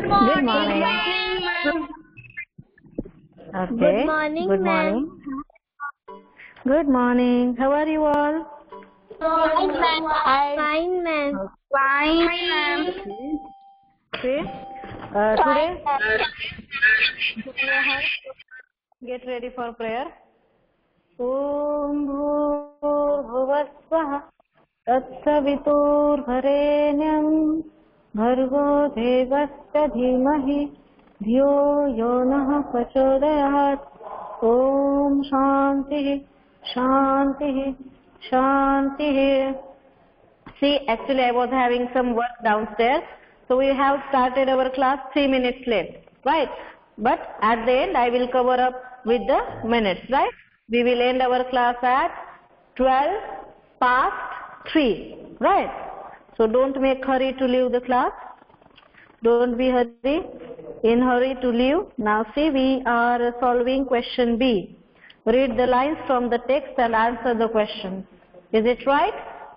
Good morning. ma'am. Okay. Good morning, Good morning. Good morning. How are you all? Fine, ma'am. Fine, ma'am. Fine, ma'am. Okay. Today, get ready for prayer. Om Bhuvasvaha Tatsaviturvarenyam Bhargo Devasya Dhimahi Dhyo Yonah Prachodayat. Om Shanti Shanti Shanti. See, actually I was having some work downstairs, so we have started our class 3 minutes late, right? But at the end I will cover up with the minutes, right? We will end our class at 12 past 3, right? So don't make hurry to leave the class. Don't be in hurry to leave. Now see, we are solving question B. Read the lines from the text and answer the question. Is it right?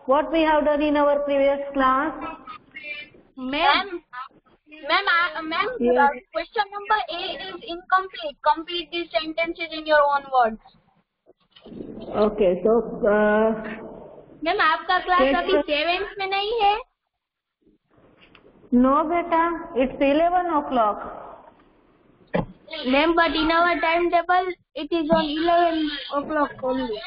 What we have done in our previous class? Ma'am, Yes. question number A is incomplete. Complete these sentences in your own words. Okay, so ma'am आपका class अभी 7th में नहीं है? no beta, it's 11 o'clock. Ma'am, but in our timetable it is on 11 o'clock only.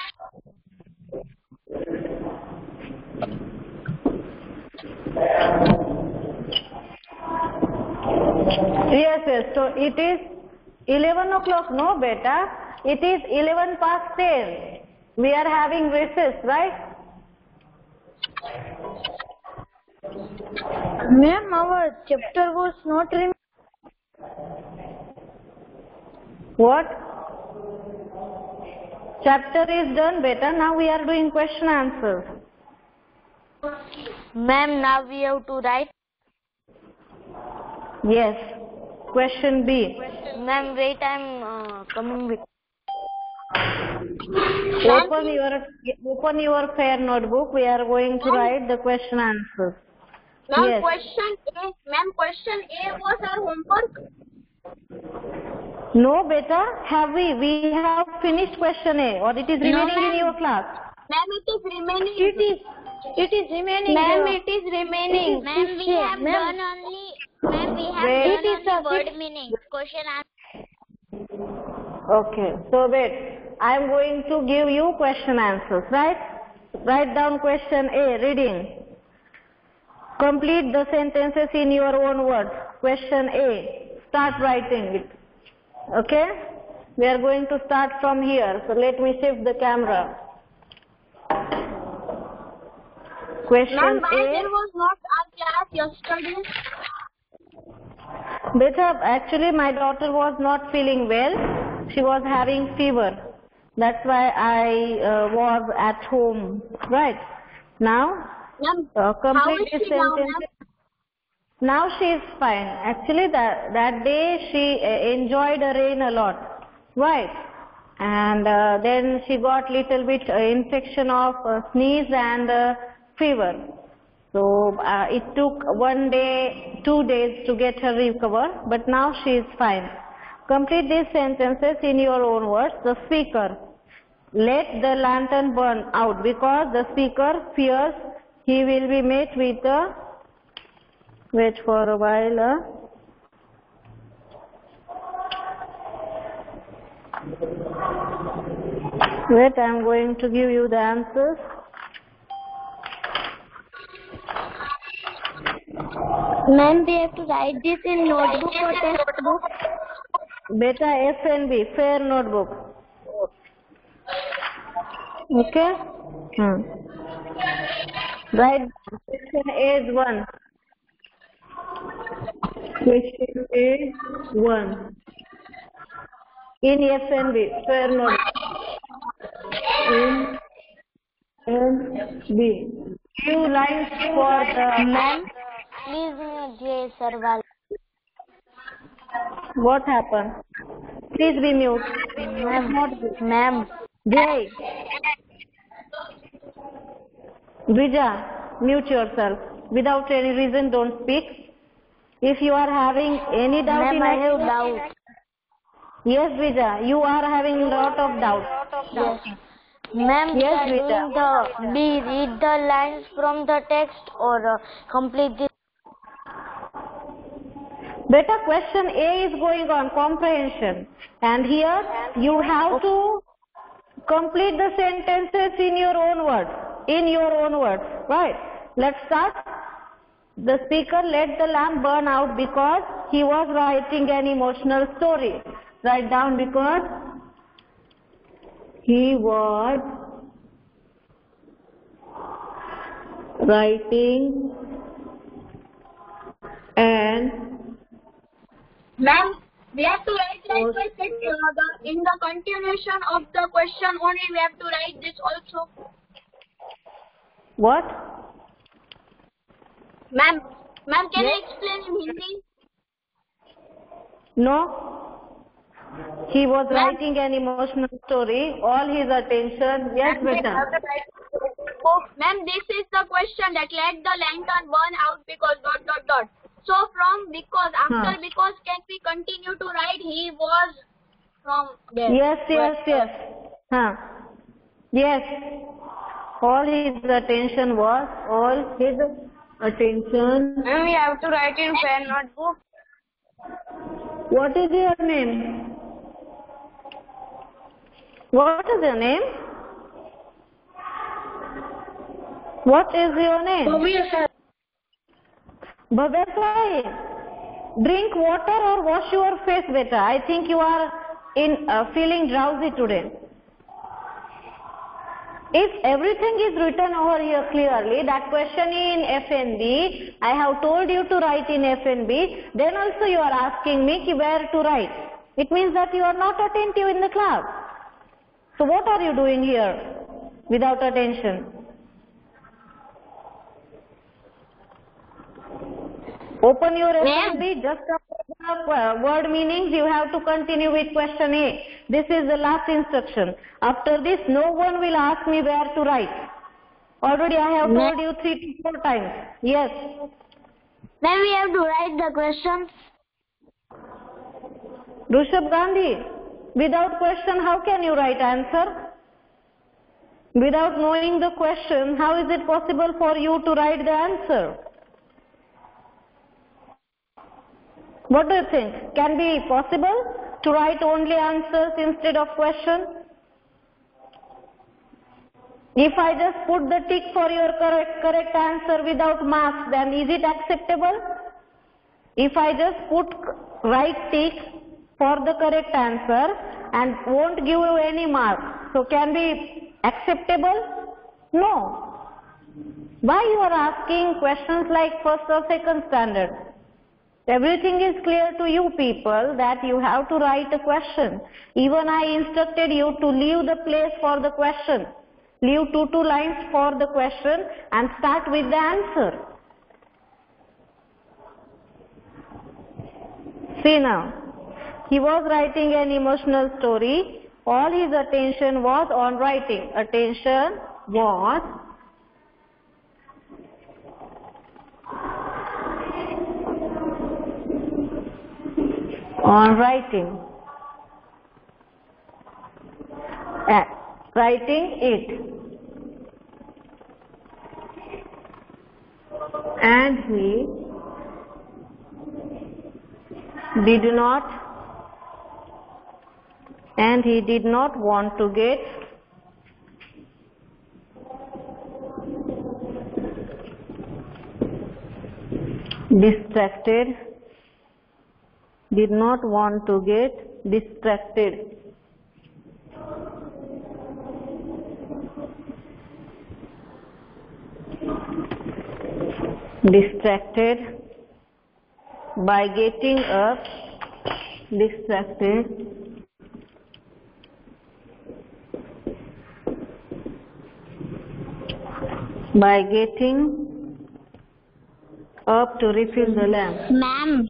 Yes, so it is 11 o'clock, no beta, it is 11 past 10. We are having recess, right? Ma'am, our chapter was not remembered. What? Chapter is done beta, now we are doing question answers. Ma'am, now we have to write. Yes, question B. Ma'am, wait, I'm coming with. Open your fair notebook, we are going to write the question answers. Ma'am, Yes. question A was our homework. No beta, have we have finished question A or it is remaining in your class? Ma'am, it is remaining. It is remaining. Ma'am, it is remaining. Ma'am, we have done only. Ma'am, we Wait. done only word meaning. Question answer. Okay, so wait, I am going to give you question answers, right? Write down question A, reading. Complete the sentences in your own words. Question A, start writing it. Okay? We are going to start from here. So let me shift the camera. Question Ma'am, why A. there was not our class yesterday? Beta, actually my daughter was not feeling well. She was having fever. That's why I was at home. Right. Now, Ma'am, complete how is this she now, sentence. ma'am? Now she is fine. Actually, that day she enjoyed the rain a lot, right? And then she got little bit infection of sneeze and fever. So it took 1 day, 2 days to get her recover, but now she is fine. Complete these sentences in your own words. The speaker, let the lantern burn out because the speaker fears he will be met with a. Wait for a while. Wait, I am going to give you the answers. Ma'am, we have to write this in notebook or textbook. Beta FNB, fair notebook. Okay? Right. Question A is 1. Question A 1. In FNB, fair notebook. In FNB. Few lines for the. Ma'am, please mute Sarwal. What happened? Please be mute. Ma'am. Jay. Dvija, mute yourself. Without any reason, don't speak. If you are having any doubt in Ma'am, I have doubt. Yes, Vija, you are having lot of doubt. Yes. Ma'am, Yes, we Vija. are doing we read the lines from the text or complete the. Beta, question A is going on comprehension, and here you have to complete the sentences in your own words. Right? Let's start. The speaker let the lamp burn out because he was writing an emotional story. Write down, because he was writing an Ma'am, we have to write like question in the continuation of the question only. We have to write this also. what? Ma'am, can you explain in Hindi? No. He was writing an emotional story. All his attention. Yes, beta. Ma'am, this is the question that let the lantern burn out because ... So from because, after because, can we continue to write he was from there? Yes. Yes. All his attention. Ma'am, we have to write in pen notebook. What is your name? What is your name? What is your name? Bhavya Sai, drink water or wash your face, beta. I think you are feeling drowsy today. If everything is written over here clearly, that question in FNB, I have told you to write in FNB, then also you are asking me where to write. It means that you are not attentive in the class. So what are you doing here without attention? Open your FNB, just after word meanings, you have to continue with question A. This is the last instruction. After this, no one will ask me where to write. Already I have told you 3 to 4 times. Yes. Then we have to write the questions. Rushabh Gandhi, without question, how can you write answer? Without knowing the question, how is it possible for you to write the answer? What do you think? Can be possible to write only answers instead of question? If I just put the tick for your correct answer without marks, then is it acceptable? If I just put right tick for the correct answer and won't give you any marks, so can be acceptable? No. Why you are asking questions like first or second standard? Everything is clear to you people that you have to write a question. Even I instructed you to leave the place for the question. Leave 2 lines for the question and start with the answer. See now, he was writing an emotional story. All his attention was on writing. Attention was on writing. Writing it. And he did not want to get distracted. Did not want to get distracted. Distracted by getting up. Distracted by getting up to refill the lamp. Ma'am.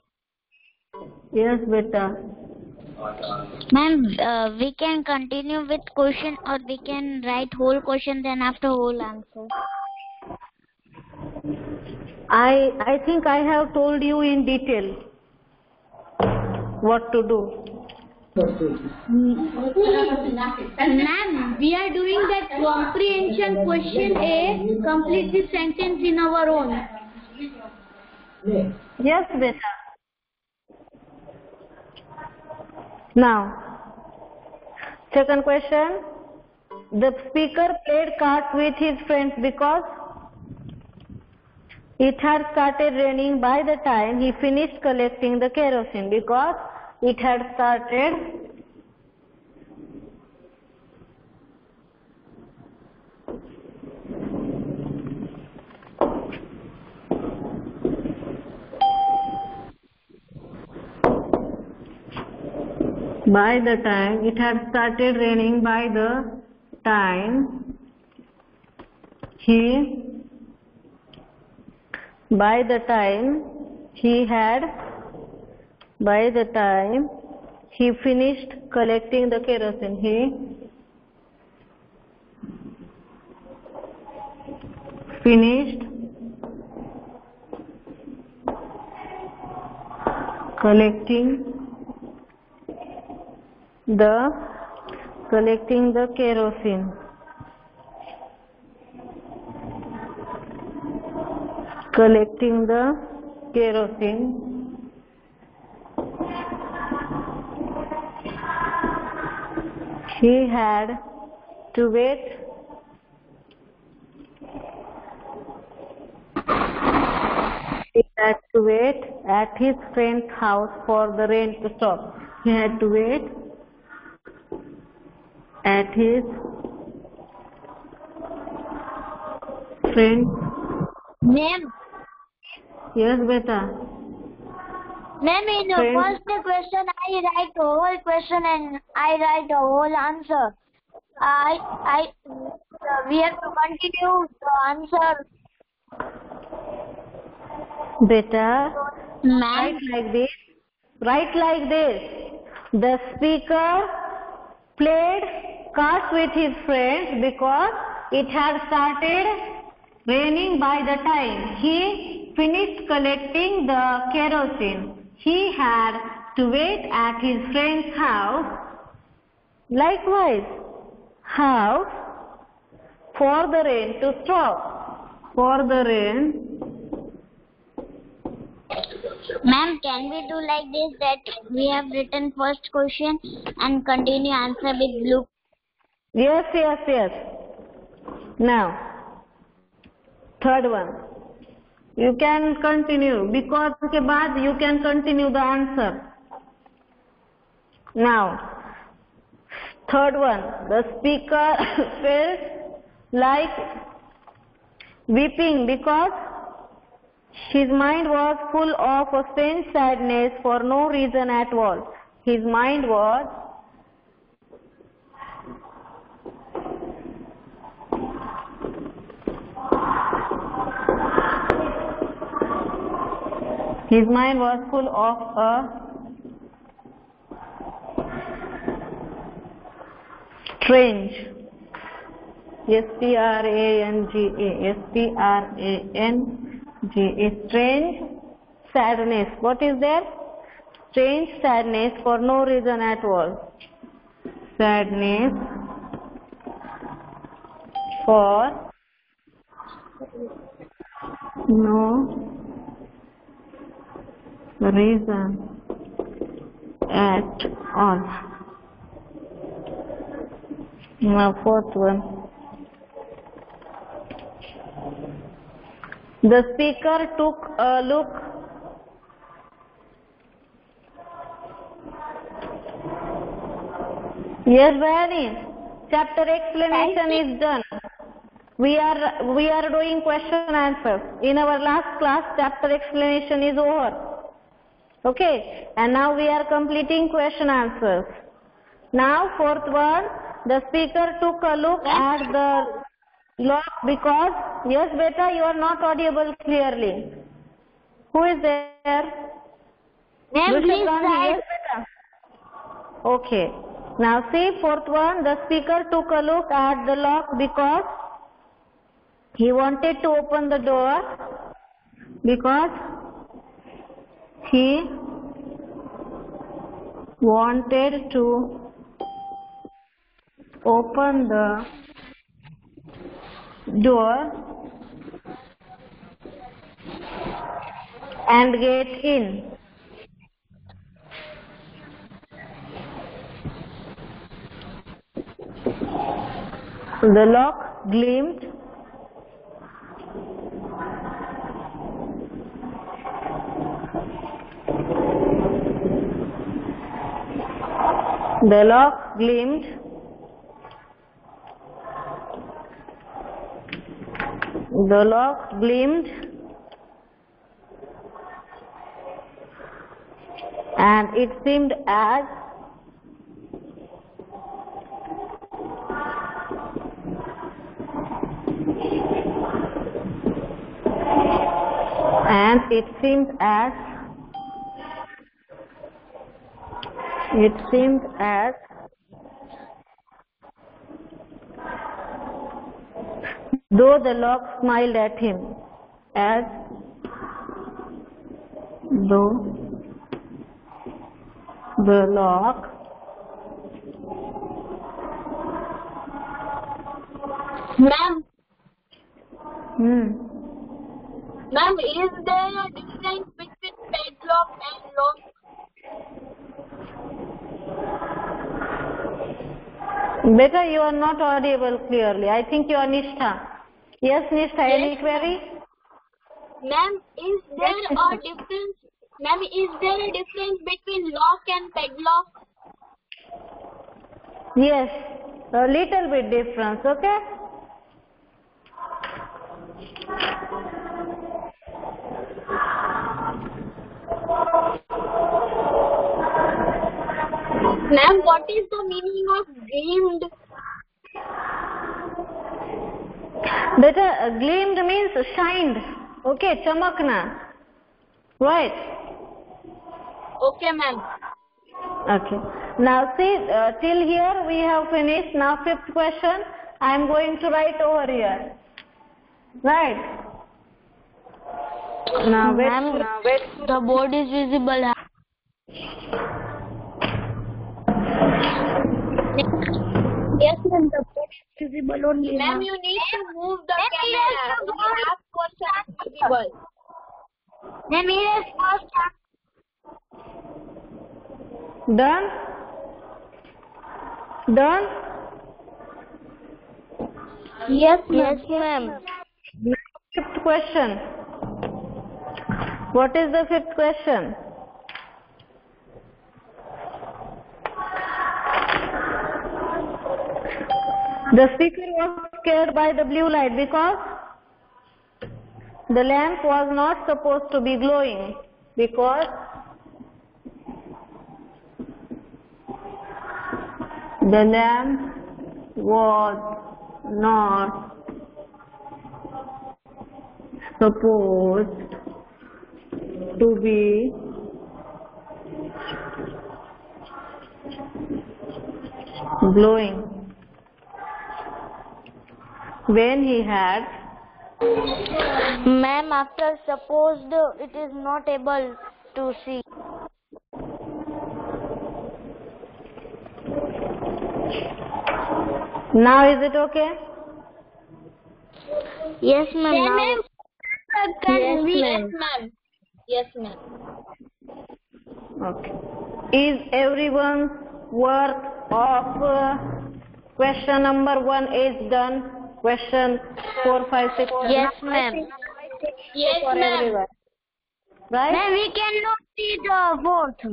Yes, beta. Ma'am, we can continue with question or we can write whole question then after whole answer. I think I have told you in detail what to do. Ma'am, we are doing that comprehension question A. Complete the sentence in our own. Yes, beta. Now, second question. The speaker played cards with his friends because it had started raining by the time he finished collecting the kerosene. Because it had started by the time it had started raining by the time he finished collecting the kerosene. He finished collecting the kerosene. Collecting the kerosene. He had to wait at his friend's house for the rain to stop. He had to wait at his friend's. Ma'am. Yes, beta. Ma'am, in the first question, I write the whole question and I write the whole answer. We have to continue the answer. Beta, Ma'am. Write like this. The speaker played cards with his friends because it had started raining by the time he finished collecting the kerosene. He had to wait at his friend's house, likewise, house, for the rain to stop. For the rain. Ma'am, can we do like this, that we have written first question and continue answer with blue? Yes. Now, third one. You can continue because के बाद you can continue the answer. Now, third one. The speaker felt like weeping because his mind was full of a strange sadness for no reason at all. His mind was full of a strange, strange sadness. What is there? Strange sadness for no reason at all. Sadness for no reason at all. Now, fourth one. The speaker took a look. Yes, Bhayani. Chapter explanation is done. We are doing question answers. In our last class, chapter explanation is over. Okay, and now we are completing question answers. Now, fourth one. The speaker took a look at the lock because, yes, beta, you are not audible clearly. Who is there? Ma'am, please write. Yes, beta. Okay. Now see, fourth one, the speaker took a look at the lock because he wanted to open the door, Because he wanted to open the door and get in. The lock gleamed. The lock gleamed. The lock gleamed. And it seemed as though the lock smiled at him, as though the lock Ma'am, hmm. Ma'am, is there a difference between padlock and lock? Beta, you are not audible clearly. I think you are Nishtha. Yes, Nishtha, any query? Ma'am, is there a difference? Ma'am, is there a difference between lock and padlock? Yes, a little bit difference, okay? Ma'am, what is the meaning of gleamed? Beta, gleamed means shined. Okay, chamakna. Right. Okay, ma'am. Okay. Now see, till here we have finished. Now fifth question. I am going to write over here. Right. Now wait. The board is visible. Yes, ma'am, the board is visible only. Ma'am, you need to move the camera. The half portion is visible. Ma'am, here is first. Done? Done? Yes, ma'am. Fifth question. What is the fifth question? The speaker was scared by the blue light because the lamp was not supposed to be glowing. Because the lamp was not supposed to be glowing when he had Ma'am, after supposed it is not able to see. Now is it okay? Yes, ma'am. Yes, Now ma'am. Yes, Yes, ma'am. ma'am. Yes, ma'am. Okay. Is everyone's work of question number 1 is done? Question 4, 5, 6. Yes, ma'am. Yes, For ma'am. everyone. Right? Ma'am, we cannot see the fourth.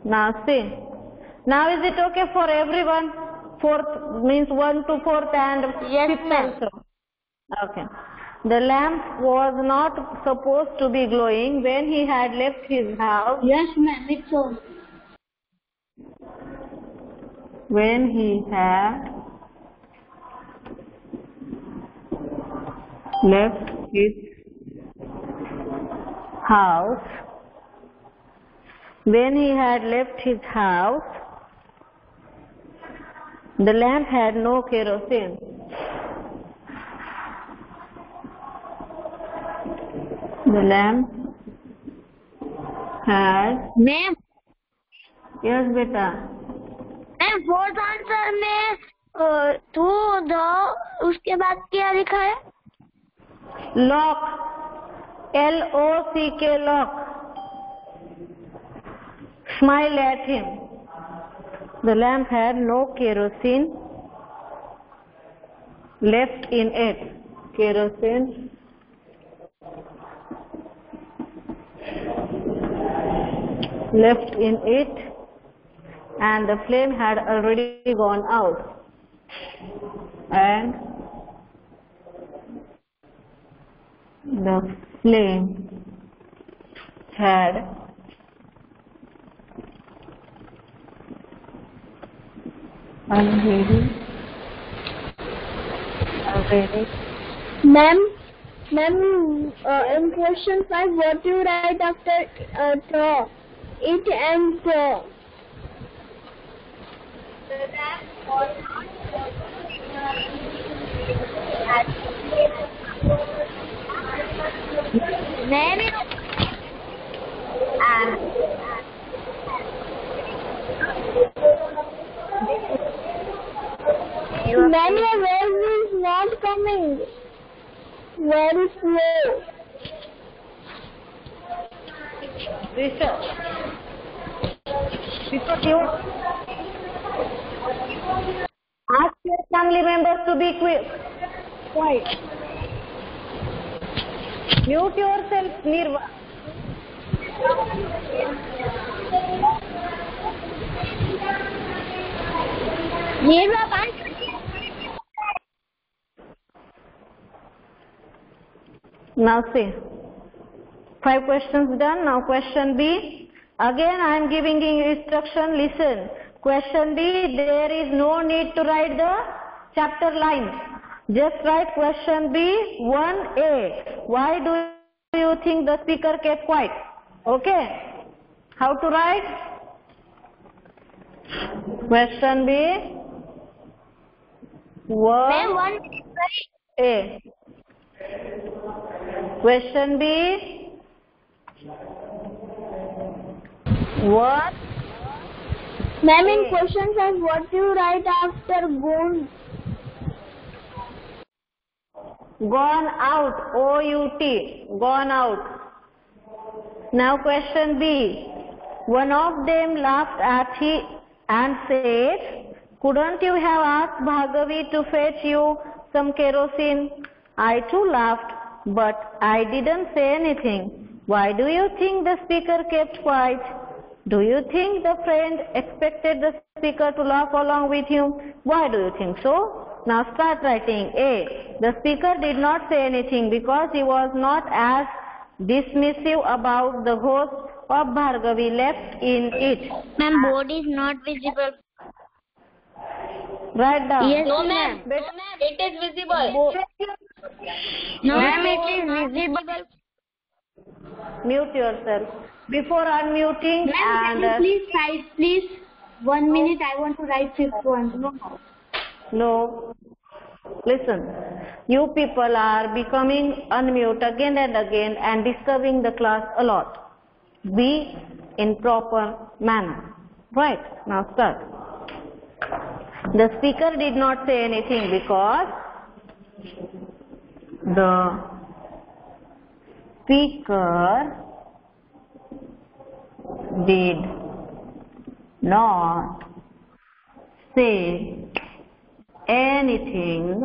Now see. Now is it okay for everyone? Fourth means 1 to 4th and Yes, 5th ma'am. also. Okay. The lamp was not supposed to be glowing when he had left his house. Yes, ma'am. It's on. When he had left his house. When he had left his house, the lamp had no kerosene. The lamp had. Ma'am Yes, beta. Ma'am fourth answer में to the उसके बाद क्या लिखा है? Lock. Lock. Lock. Smile at him. The lamp had no kerosene left in it. Kerosene left in it, and the flame had already gone out. And the flame had already. Ma'am, in question 5, what do you write after the? It and the. Ma'am, ma'am, your wave is not coming. Very slow. Ask your family members to be quiet. Mute yourself, Nirva. Now see. 5 questions done. Now question B. Again I am giving you instruction. Listen. Question B, there is no need to write the chapter lines. Just write question B 1A. Why do you think the speaker kept quiet? Okay. How to write? Question B 1A. Question B 1. Ma'am, in question 5, what do you write after gone? Gone out. O-U-T. Gone out. Now question B. One of them laughed at him and said, couldn't you have asked Bhargavi to fetch you some kerosene? I too laughed, but I didn't say anything. Why do you think the speaker kept quiet? Do you think the friend expected the speaker to laugh along with him? Why do you think so? Now start writing. A. The speaker did not say anything because he was not as dismissive about the ghost of Bhargavi left in it. Ma'am, board is not visible. Write down. Yes, No, ma'am. No, ma'am. It is visible. No, ma'am, it is visible. Mute yourself. Before unmuting, Ma'am, can you please write, please? 1 minute, I want to write 5th one. No. Listen. You people are becoming unmute again and again and disturbing the class a lot. Be in proper manner. Right. Now start. The speaker did not say anything because the speaker did not say anything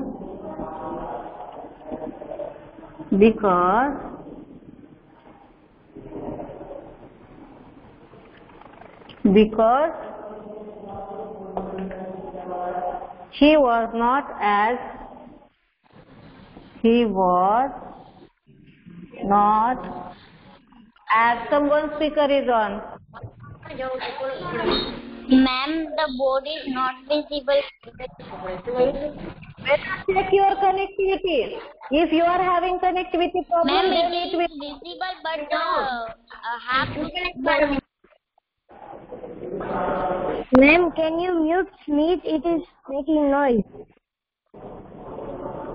because he was not as someone speaker is on. Ma'am, the board is not visible. Check your connectivity. If you are having connectivity problem, Ma'am, then it it will. is visible, but half. Ma'am, can you mute Smith? It is making noise.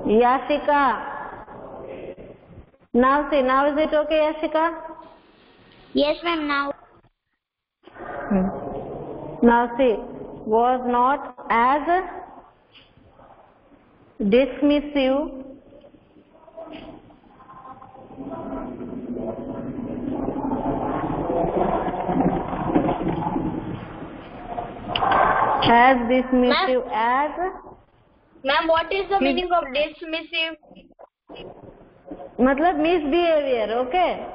Yashika. Now see, now is it okay, Yashika? Yes, ma'am. Now. Now see, was not as dismissive as Ma'am, what is the meaning of dismissive? मतलब misbehavior, okay?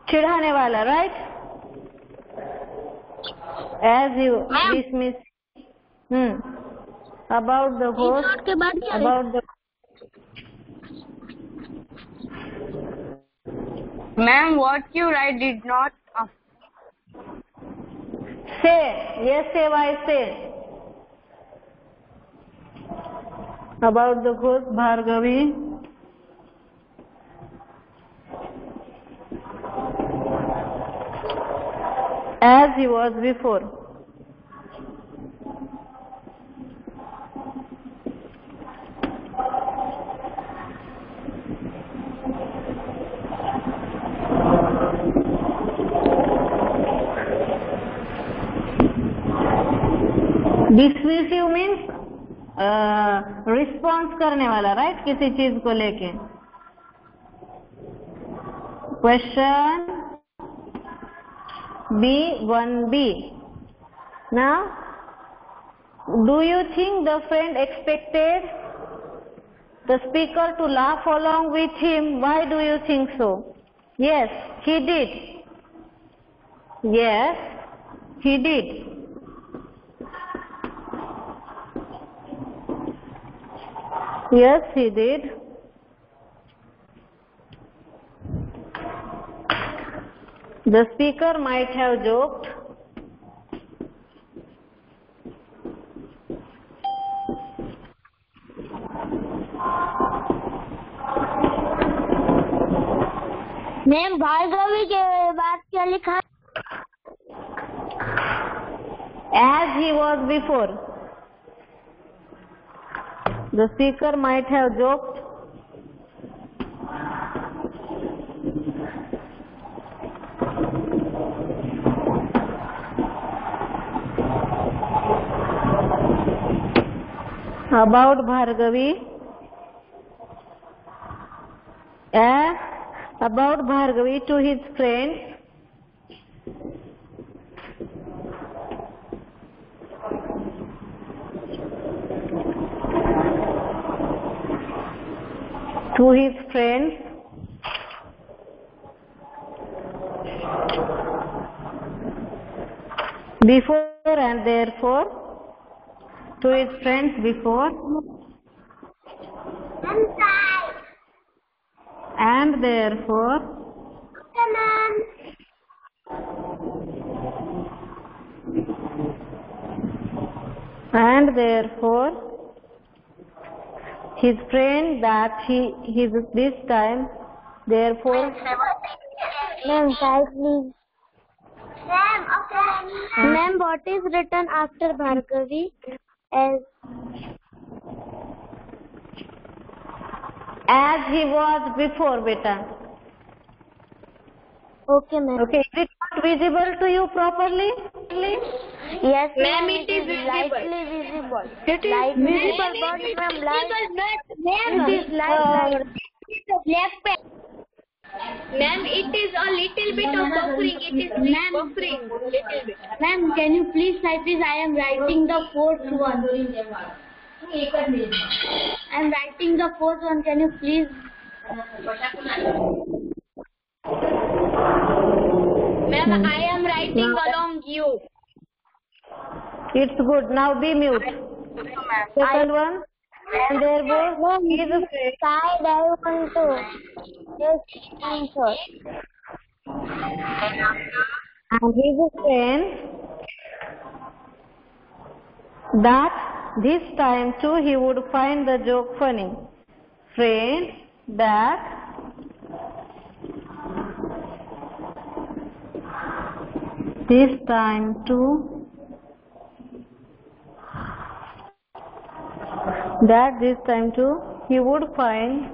चिढ़ाने वाला, right? As you dismiss about the host, about the Ma'am, what you write did not. say, yes, say, why say? About the host Bhargavi. As he was before. Dismissive means response करने वाला, right? किसी चीज को लेके. Question B1B. Now, do you think the friend expected the speaker to laugh along with him? Why do you think so? Yes, he did. Yes, he did. Yes, he did. The speaker might have joked. Ma'am Bhargavi के बाद क्या लिखा? As he was before. The speaker might have joked. About Bhargavi. About Bhargavi to his friends. To his friends. Before and therefore. To his friends before. And therefore. And therefore. His friend that he this time. Therefore. Ma'am, please. Ma'am, what is written after Bhargavi? As he was before, beta. Okay, ma'am. Okay, is it not visible to you properly? Yes, Ma'am, it is lightly visible. It is Light visible, but ma'am, light. Ma'am, It is light. Ma'am, it is a little bit of buffering. It is buffering little bit. Ma'am, can you please type this? I am writing the fourth one. I am writing the fourth one. Can you please? Ma'am, I am writing along you. It's good. Now be mute. Second one. And there was his friend. Side I want to. Yes, answer. And his friend that this time too he would find the joke funny. Friend that this time too he would find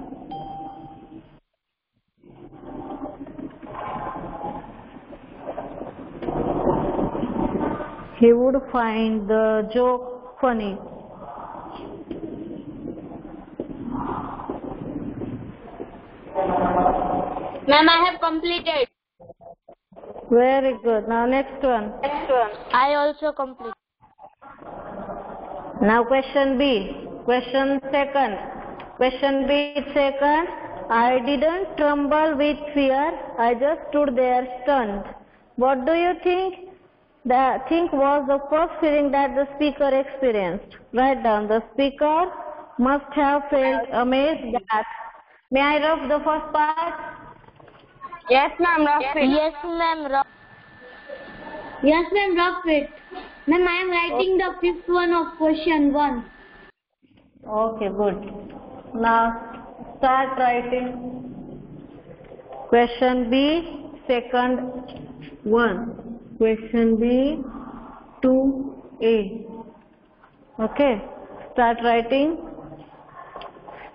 He would find the joke funny. Ma'am, I have completed. Very good. Now next one. I also complete. Now question B. Question second. Question B second. I didn't tremble with fear. I just stood there stunned. What do you think? Was the first feeling that the speaker experienced. Write down. The speaker must have felt amazed that. May I rough the first part? Yes, ma'am, rough it. Yes, ma'am. Yes, ma'am. Rough it. Ma'am, I am writing the fifth one of question 1. Okay, good. Now start writing. Question B, second 1. Question B, 2A. Okay, start writing.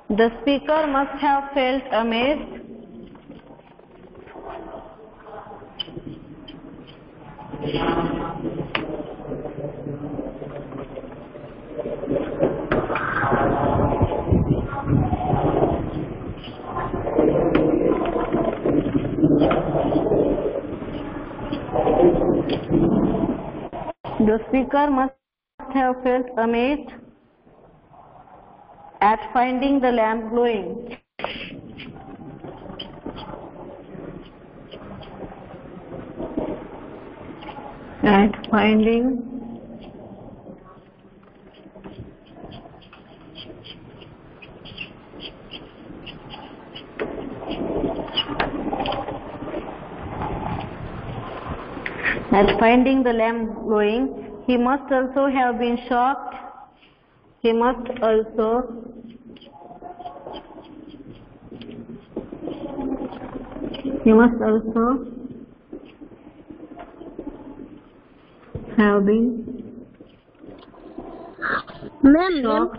The speaker must have felt amazed. The speaker must have felt amazed at finding the lamp glowing. At finding the lamp glowing, he must also have been shocked. He must also have been shocked.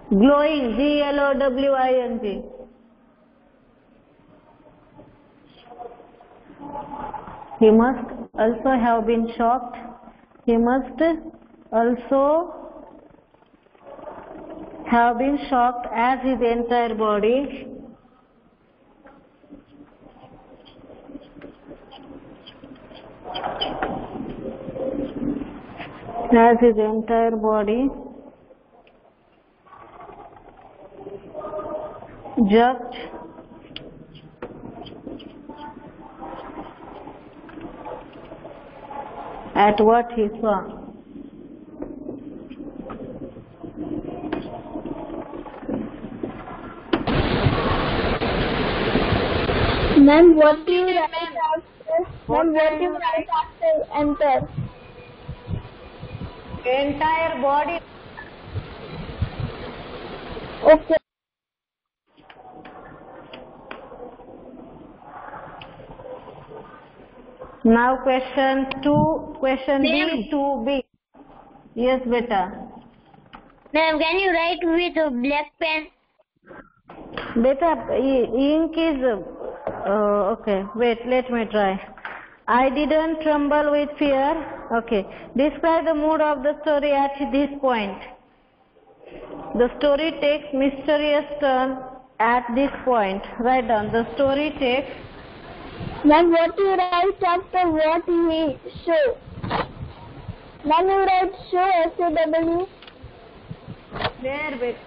Glowing, glowing. He must also have been shocked. He must also have been shocked as his entire body jerked at what he saw. Ma'am, what do you write after enter? Entire body. Okay. Now question B, 2B. Yes, beta. Ma'am, can you write with a black pen? Beta, ink is okay. Wait, let me try. I didn't tremble with fear. Okay. Describe the mood of the story at this point. The story takes mysterious turn at this point. Write down. The story takes. Ma'am, what you write after what we show? Ma'am, you write show S-O-W. There, beta.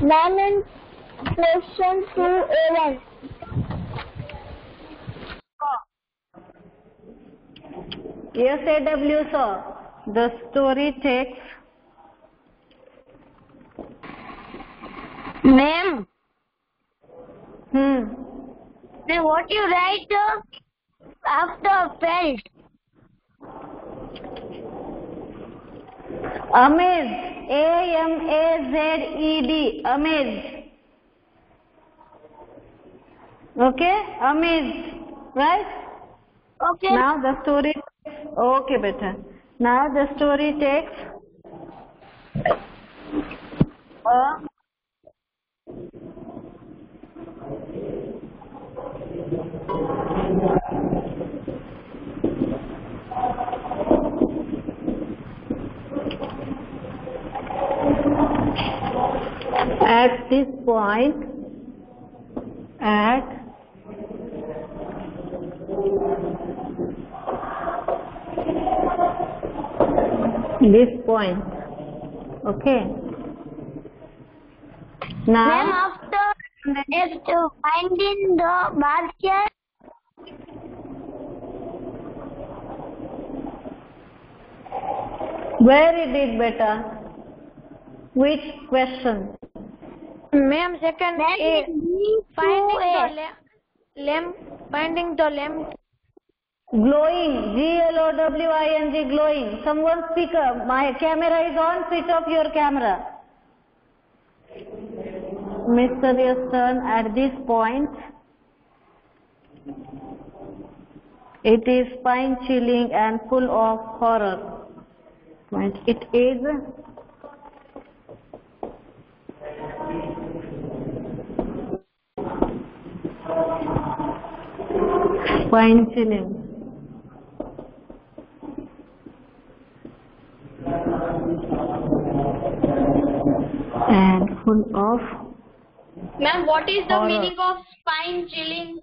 Ma'am, in question 2A1. S-A-W saw. The story takes. Ma'am. Ma'am, what you write after felt? Amazed. A-M-A-Z-E-D. Amazed. Okay? Amazed. Right? Okay. Now the story. Okay, beta. Now the story takes point at this point. Okay. Now, Ma'am, after finding the basket, where it did better? Which question? Ma'am, second then A. it leads to Lamp. Finding the lamp. Glowing. Glowing. Glowing. Someone speak up. My camera is on. Switch off your camera. Mysterious turn at this point. It is spine-chilling and full of horror. It is spine-chilling and full of Ma'am, what is the horror. meaning of spine chilling?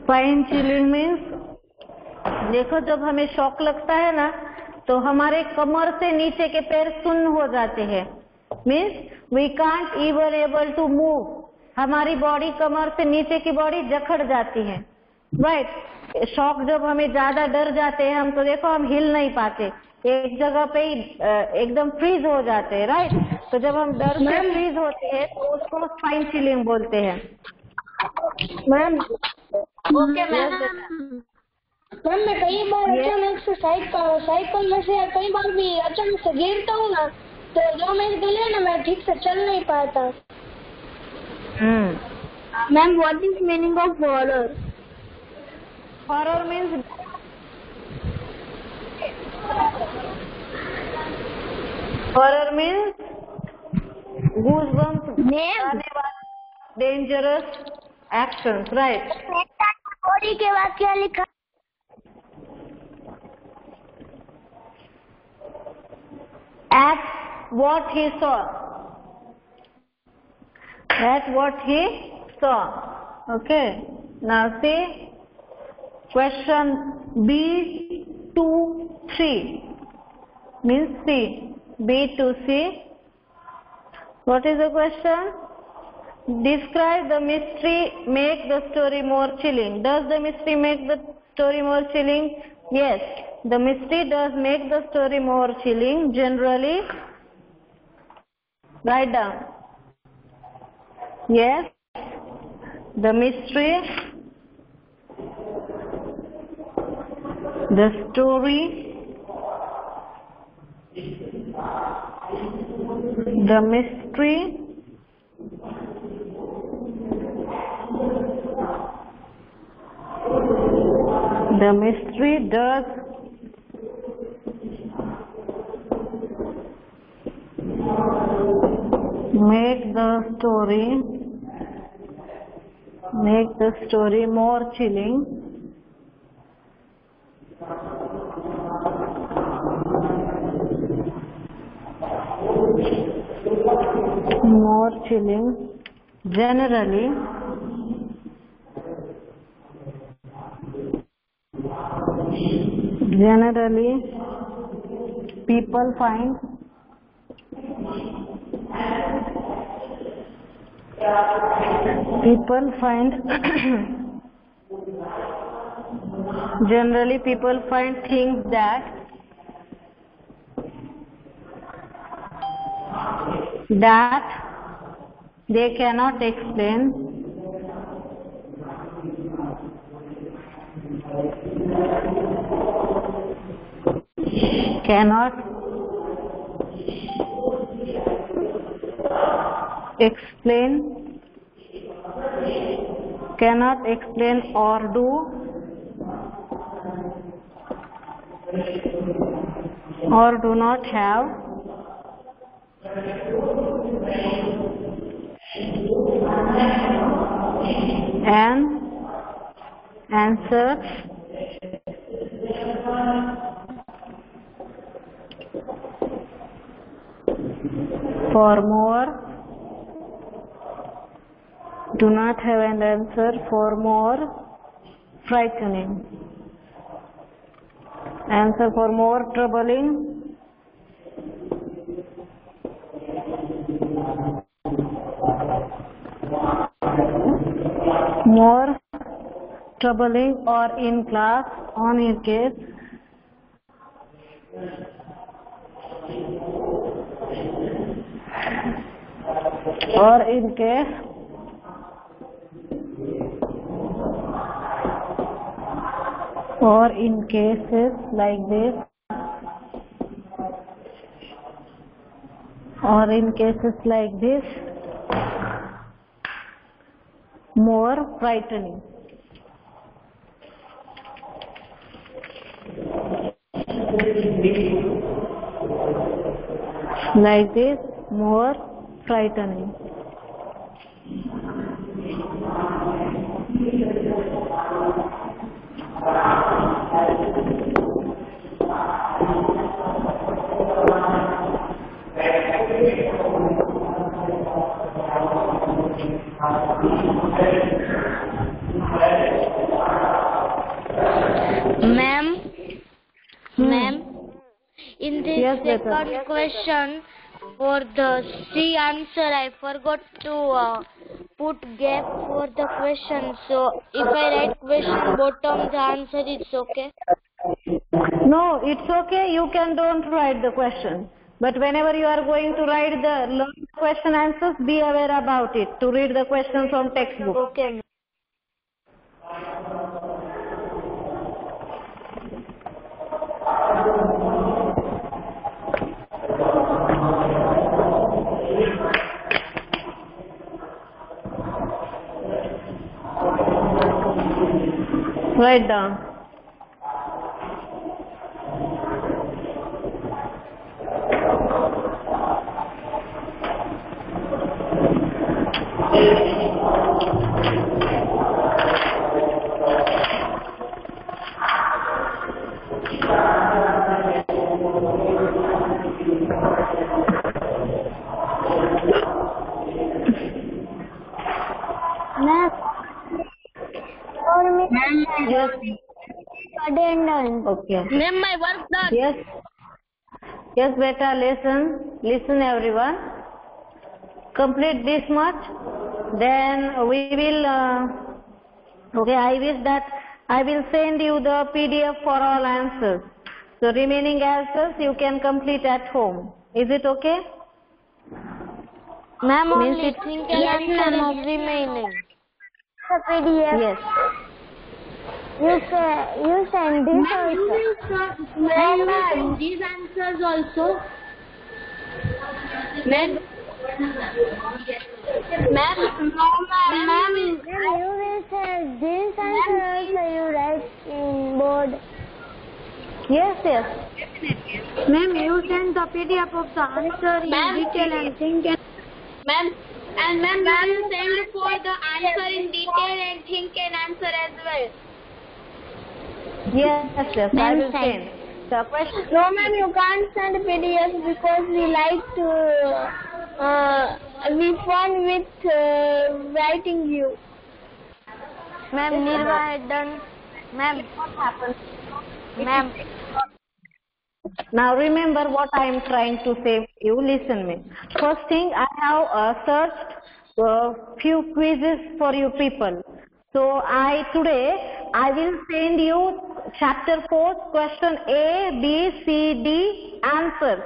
Spine chilling means, देखो जब हमें shock लगता है ना तो हमारे कमर से नीचे के पैर सुन्न हो जाते हैं. Means we can't even able to move. हमारी बॉडी, कमर से नीचे की बॉडी जकड़ जाती है. राइट. शॉक जब हमें ज्यादा डर जाते हैं हम, तो देखो हम हिल नहीं पाते, एक जगह पे ही एकदम फ्रीज हो जाते हैं. राइट. तो जब हम डर से फ्रीज होते हैं तो उसको स्पाइन चिलिंग बोलते हैं. Ma'am okay ma'am. मैम मैं कई बार अचानक से साइकिल में से कई बार भी अचानक से गिरता हूँ ना, तो 2 मिनट के लिए ना मैं ठीक से चल नहीं पाता. Ma'am, what is meaning of horror? Horror means goosebumps आने वाले डेंजरस एक्शंस. राइट. बॉडी के बाद क्या लिखा? At what he saw. At what he saw. Okay. Now see question B to C means C. B to C. What is the question? Describe the mystery, make the story more chilling. Does the mystery make the story more chilling? Yes, the mystery does make the story more chilling. Generally, write down. Yes, the mystery, the story, the mystery, the mystery does make the story more chilling. More chilling. Generally, people find generally people find things that they cannot explain or do not have an answer For more. Do not have an answer. For more. Frightening. Answer for more troubling. More troubling or in class on your case. Or in case. Or in cases like this. Or in cases like this. More frightening. Like this, more frightening. Ma'am, in this Yes, second Beta. question, for the C answer, I forgot to put gap for the question. So, if I write question bottom, the answer is okay. No, it's okay. You don't write the question. But whenever you are going to write the learn question answers, be aware about it. To read the questions from textbook. Okay, ma'am. Write down. Yes. Okay. Ma'am, my work done. Yes. Yes, beta, listen everyone. Complete this much. Then we will, okay, I wish that I will send you the PDF for all answers. So remaining answers you can complete at home. Is it okay? Ma'am, Means only it- think and answer is remaining. The PDF. Yes. You send this also. Ma'am, these answers also. Ma'am, You will send this answer also you write in board. Yes, yes. Ma'am, you send the PDF of the answer in Ma'am. detail and think and Ma'am, and ma'am, you will send for the answer in detail and think and answer as well. Yes, yes, I Ma'am, will send. send. The question. No, ma'am, you can't send PDF because we like to, we fun with writing you. Ma'am, Nirva had done. Ma'am, What happened? ma'am, Now remember what I am trying to say. You listen me. First thing, I have searched few quizzes for you people. So today I will send you chapter 4 question A, B, C, D answers,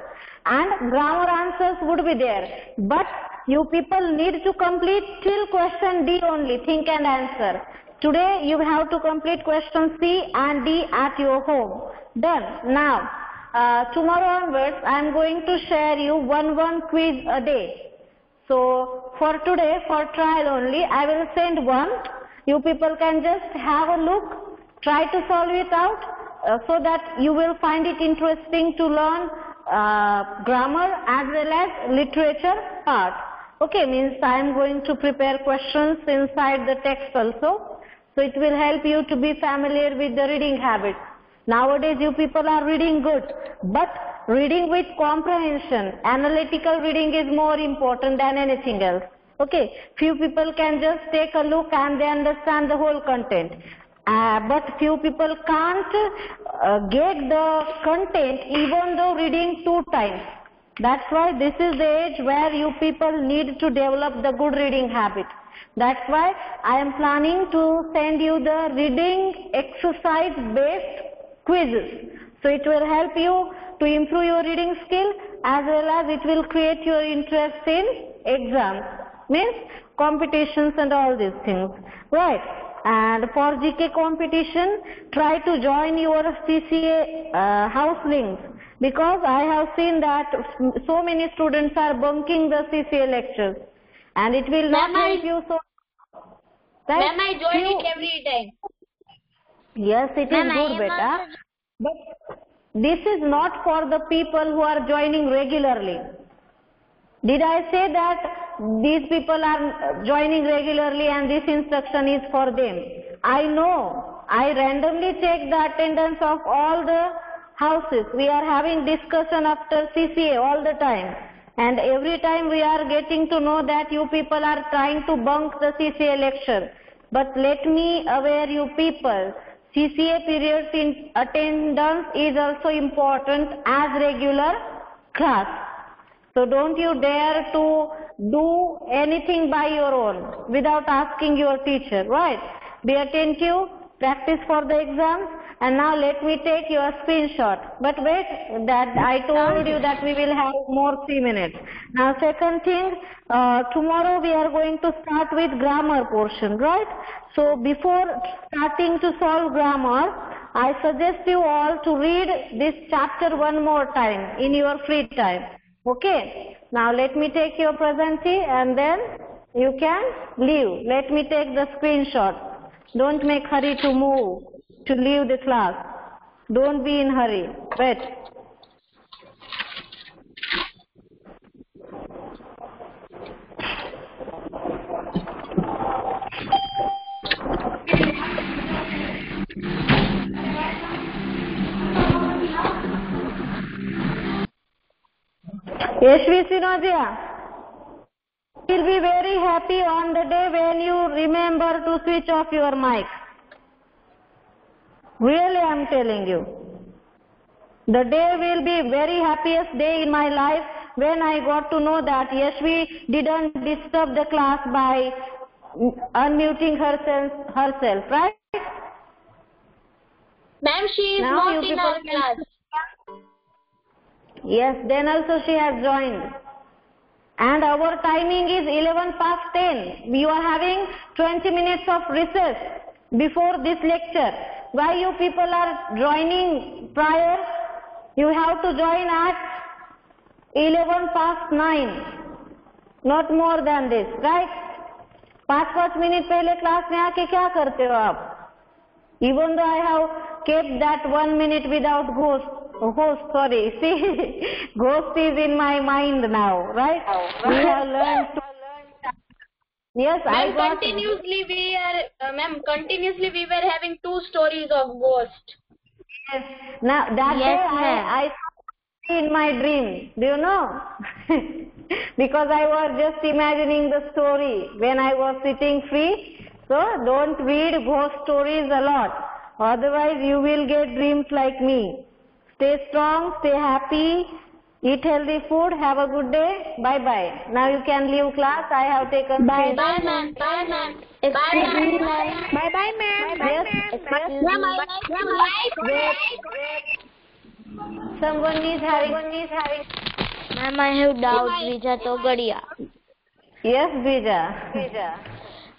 and grammar answers would be there. But you people need to complete till question D only, think and answer. Today you have to complete question C and D at your home. Done. Now tomorrow onwards I am going to share you one quiz a day. So for today, for trial only, I will send one. You people can just have a look, try to solve it out so that you will find it interesting to learn grammar as well as literature part. Okay, means I am going to prepare questions inside the text also. So it will help you to be familiar with the reading habits. Nowadays you people are reading good, but reading with comprehension. Analytical reading is more important than anything else. Okay, few people can just take a look and they understand the whole content. But few people can't get the content even though reading 2 times. That's why this is the age where you people need to develop the good reading habit. That's why I am planning to send you the reading exercise based quizzes. So it will help you to improve your reading skill as well as it will create your interest in exams, means competitions and all these things, right? And for GK competition, try to join your CCA house links, because I have seen that so many students are bunking the CCA lectures and it will not help you. So Ma'am, I join it every time. Yes, it is good, beta. But this is not for the people who are joining regularly. Did I say that these people are joining regularly and this instruction is for them? I know. I randomly check the attendance of all the houses. We are having discussion after CCA all the time. And every time we are getting to know that you people are trying to bunk the CCA lecture. But let me aware you people, CCA periods in attendance is also important as regular class. So don't you dare to do anything by your own without asking your teacher, right? Be attentive, practice for the exams, and now let me take your screenshot. But wait, that I told you that we will have more 3 minutes. Now second thing, tomorrow we are going to start with grammar portion, right? So before starting to solve grammar, I suggest you all to read this chapter one more time in your free time. Okay, now let me take your presentee and then you can leave. Let me take the screenshot. Don't make hurry to move, to leave the class. Don't be in hurry. Wait. Yashvi Sinodia, will be very happy on the day when you remember to switch off your mic. Really, I am telling you. The day will be very happiest day in my life when I got to know that Yashvi didn't disturb the class by unmuting herself, right? Ma'am, she is Now not in our class. Yes, then also she has joined. And our timing is 11 past 10. We are having 20 minutes of recess before this lecture. Why you people are joining prior? You have to join at 11 past 9. Not more than this, right? 5 minutes पहले class में आके क्या करते हो आप? Even though I have kept that 1 minute without ghost, see, ghost is in my mind now, right? We have learned to. Yes, I got. Continuously we were having 2 stories of ghost. Yes. Now that day I saw in my dream. Do you know? Because I was just imagining the story when I was sitting free. So don't read ghost stories a lot. Otherwise you will get dreams like me. Stay strong, stay happy, eat healthy food, have a good day. Bye-bye. Now you can leave class. I have taken Bye, ma'am. Bye, ma'am. Bye, ma'am. Bye-bye, ma'am. Someone is having. Ma'am, I have doubts, Vija Togadia. Yes, Vija.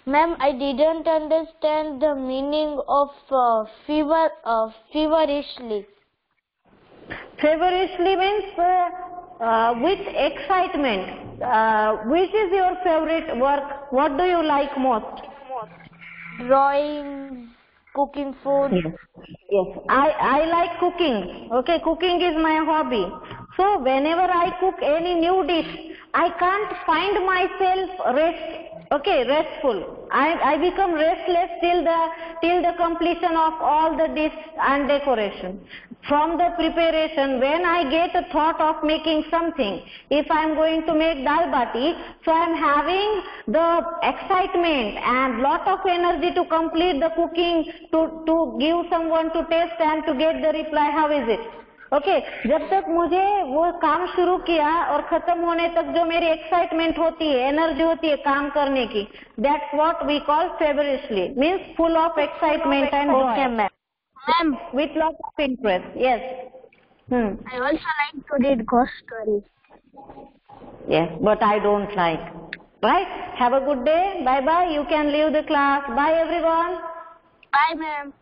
Ma'am, I didn't understand the meaning of feverishly. Feverishly means with excitement. Which is your favorite work? What do you like most? Drawing, cooking food. Yes. I like cooking. Okay, cooking is my hobby. So whenever I cook any new dish, I can't find myself restful. I become restless till the completion of all the dish and decoration. from the preparation, when I get a thought of making something, if I am going to make dal bati, so I am having the excitement and lot of energy to complete the cooking, to give someone to taste and to get the reply, how is it? Okay जब तक मुझे वो काम शुरू किया और खत्म होने तक जो मेरी एक्साइटमेंट होती है, एनर्जी होती है काम करने की, that's what we call feverishly, means full of excitement and joy, Ma'am, with lot of interest. Yes. I also like to read ghost stories. Yes, but I don't like. Right? Have a good day. Bye bye. You can leave the class. Bye everyone. Bye, ma'am.